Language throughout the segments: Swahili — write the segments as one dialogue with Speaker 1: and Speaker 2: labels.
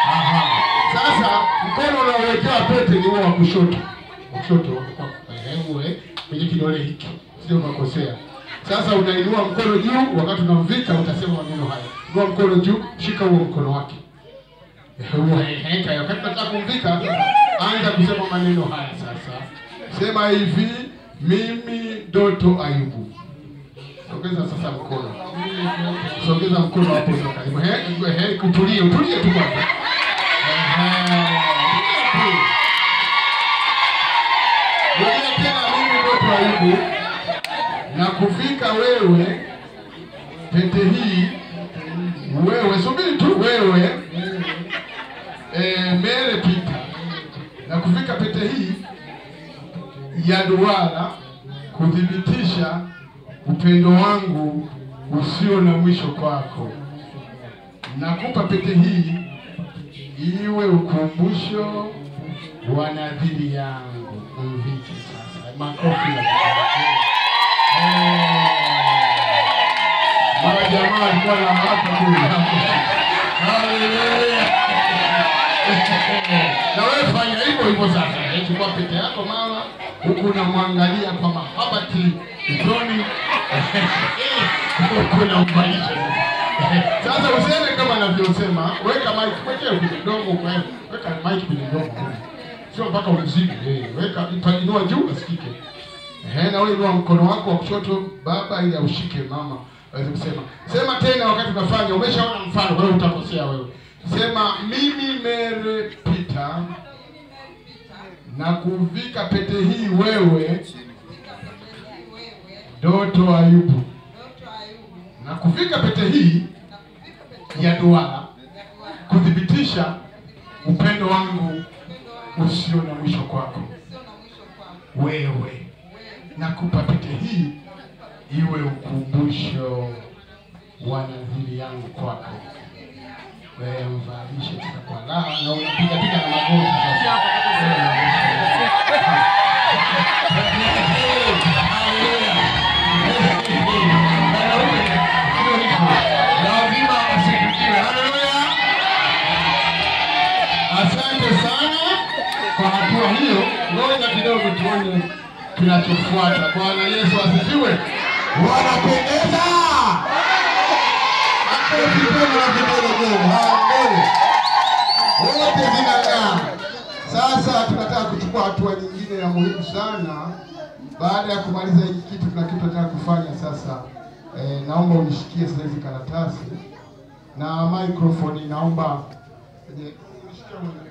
Speaker 1: Aha. Sasa mkono unaowekewa pete ni wa kushoto. Kushoto kwenye kidole hiki. Sio makosea. Sasa unainua mkono juu, wakati unamvika utasema maneno haya. Inua mkono juu, shika huo mkono wake. Wakati unataka kumvika, anza kusema maneno haya sasa. Sema hivi, mimi Doto Ayubu. Sogeza sasa mkono. Sogeza mkono hapo sasa karibu. Kutulie tu kwanza. Wewe tena mimi Doto Ayubu na kufika wewe pete hii wewe subiri tu wewe Mere Peter na kufika pete hii ya duara kudhibitisha upendo wangu usio na mwisho kwako. Nakupa pete hii iwe ukumbusho wa nadhiri yangu. Mvike sasa. Makofi ya mara jamaa alikuwa na hapa kule. Haleluya. Na wewe fanya hivyo sasa. Chukua pete yako mama, huku unamwangalia kwa mahabati usoni. Huku unamwalisha. Sasa useme kama anavyosema, weka mic kwenye kidogo kwa hiyo. Weka mic kwenye kidogo. Sio mpaka umzidi. Weka itanua juu asikike. Na wewe inua mkono wako wa kushoto baba ili aushike mama. Waweze kusema. Sema tena wakati unafanya, umeshaona mfano, wewe utakosea wewe. Sema mimi Mere Peter na kuvika pete hii wewe Doto Ayubu. Na kuvika pete hii ya duara kudhibitisha upendo wangu usio na mwisho kwako. Wewe nakupa pete hii iwe ukumbusho wa nadhiri yangu kwako. Wewe mvalishe kwa raha na unapiga na magoti sasa. Lazima asifiwe. Haleluya. Asante sana kwa hatua hiyo. Ngoja kidogo tuone kinachofuata. Bwana Yesu asifiwe. Wanapendeza. Wote zinang'aa. Sasa tunataka kuchukua hatua nyingine ya muhimu sana. Baada ya kumaliza hiki kitu, kuna kitu tunataka kufanya sasa. Naomba unishikie sasa hizi karatasi na microphone. Naomba unishikie mwenyewe.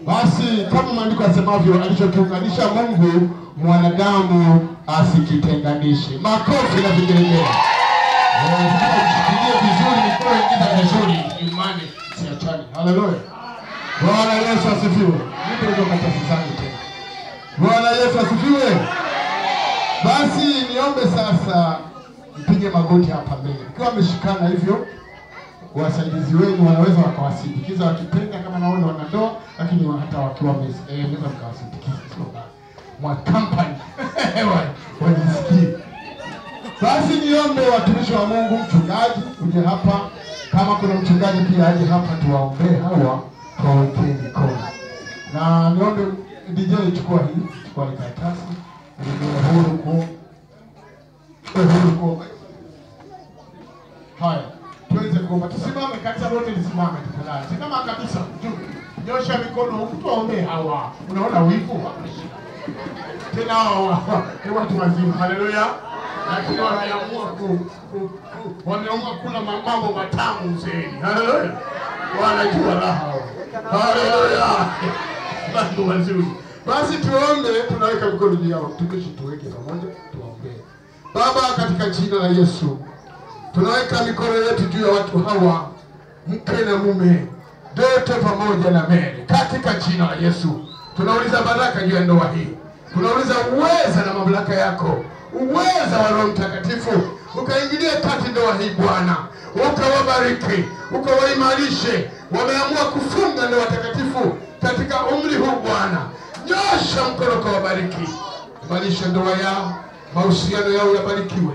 Speaker 1: Basi kama maandiko yasemavyo, alichokiunganisha Mungu mwanadamu asikitenganishe. Makofi na vigelegele. Shikilie vizuri mikono, ingiza vizuri imani siachane. Haleluya. Bwana Yesu asifiwe. Nipe hizo karatasi zangu tena. Bwana Yesu asifiwe. Basi niombe sasa mpige magoti hapa mbele. Mkiwa mmeshikana hivyo, wasaidizi wenu wanaweza wakawasindikiza wakipenda kama naona wanandoa, lakini hata wakiwa meza mkawasindikiza sio baya. Mwa company wajisikie. Basi niombe watumishi wa Mungu, mchungaji uje hapa, kama kuna mchungaji pia aje hapa tuwaombee hawa kwa wekeni mikono. Na niombe DJ chukua karatasi, ndio huru kwa haya. Tuweze kuomba. Tusimame, kanisa lote lisimame tafadhali. Simama kabisa. Nyosha mikono huku tuwaombee hawa. Unaona wivu? Tena hawa ni watu wazima. Haleluya. Lakini wameamua kula mambo matamu mzee. Haleluya. Wanajua raha. Haleluya. Watu wazuri. Basi tuombe, tunaweka mikono juu yao. Tumishi tuweke pamoja tuombee. Baba, katika jina la Yesu, tunaweka mikono yetu juu ya watu hawa, mke na mume, Doto pamoja na Mere. Katika jina la Yesu, tunauliza baraka juu ya ndoa hii. Tunauliza uweza na mamlaka yako, uweza wa Roho Mtakatifu, ukaingilie kati ndoa hii Bwana. ukawabariki, ukawaimarishe. Wameamua kufunga ndoa takatifu katika umri huu Bwana, nyosha mkono ukawabariki. Imarisha ndoa yao, mahusiano yao yabarikiwe,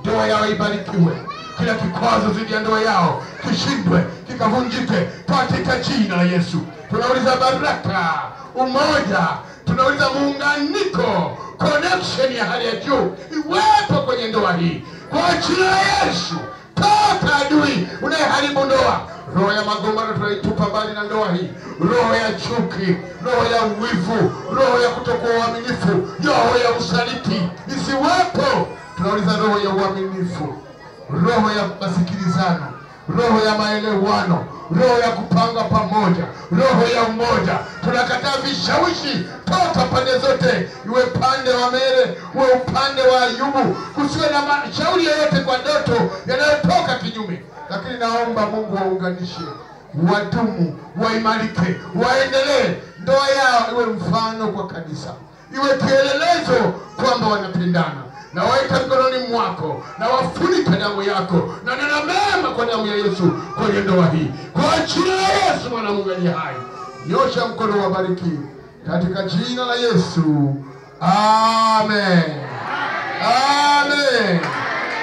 Speaker 1: ndoa yao ibarikiwe. Kila kikwazo dhidi ya ndoa yao kishindwe, kikavunjike katika jina la Yesu. Tunauliza baraka, umoja, tunauliza muunganiko, connection ya hali ya juu iwepo kwenye ndoa hii kwa jina la Yesu. Toka adui unayeharibu ndoa, roho ya magombano tunaitupa mbali na ndoa hii. Roho ya chuki, roho ya uwivu, roho ya kutokuwa uaminifu, roho ya usaliti isiwepo. Tunauliza roho ya uaminifu, roho ya masikilizano, roho ya maelewano, roho ya kupanga pamoja, roho ya umoja. Tunakataa vishawishi toka pande zote, iwe pande wa Mere, iwe upande wa Ayubu. Kusiwe na mashauri yoyote kwa ndoto yanayotoka kinyume. Lakini naomba Mungu waunganishe, wadumu, waimarike, waendelee. Ndoa yao iwe mfano kwa kanisa, iwe kielelezo kwamba wanapendana. Na waika mkononi mwako, na wafunika damu yako, na nena mema kwa damu ya Yesu kwenye ndoa hii. Kwa jina la Yesu mwana Mungu aliye hai, nyosha mkono wabariki katika jina la Yesu. Amen. Amen.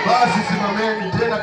Speaker 1: Basi simameni tena.